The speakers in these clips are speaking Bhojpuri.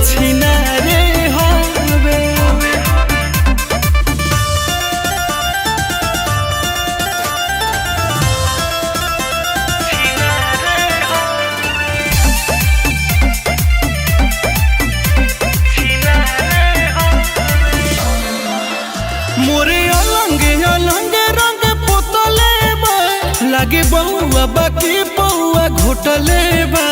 छिना रे हवे। मोरे अलंगे अलंगे रंग पोतले बा, लागे बउआ बाकी बउआ घोटले बा।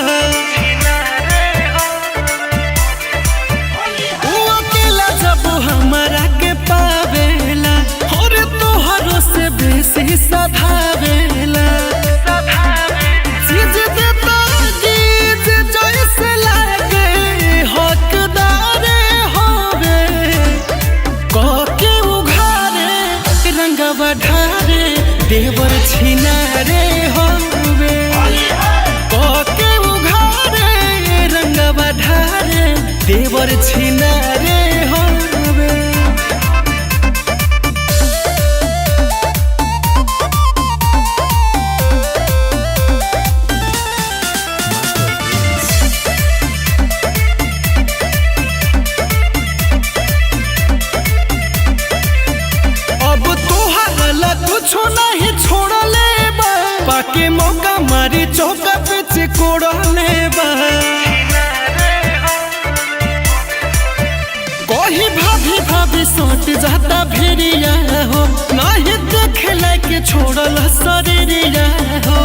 उ अकेला जब हमरा के पावेला, और तोहरो से बेसी सधावेला। चीज देता गीत जैसे लागे हकदारे होवे, कके रंगवा ढारे देवर छिना रे हवे। कके उघारे रंगवा ढारे देवर छिना रे हवे। कुछ नहीं छोड़ले बा, पाके मौका मारी चौका पीछे कोड़ले बा। कही भाभी भाभी सोट जाता भिरिया हो, नहीं देखे लाके छोड़ल शरीरिया हो।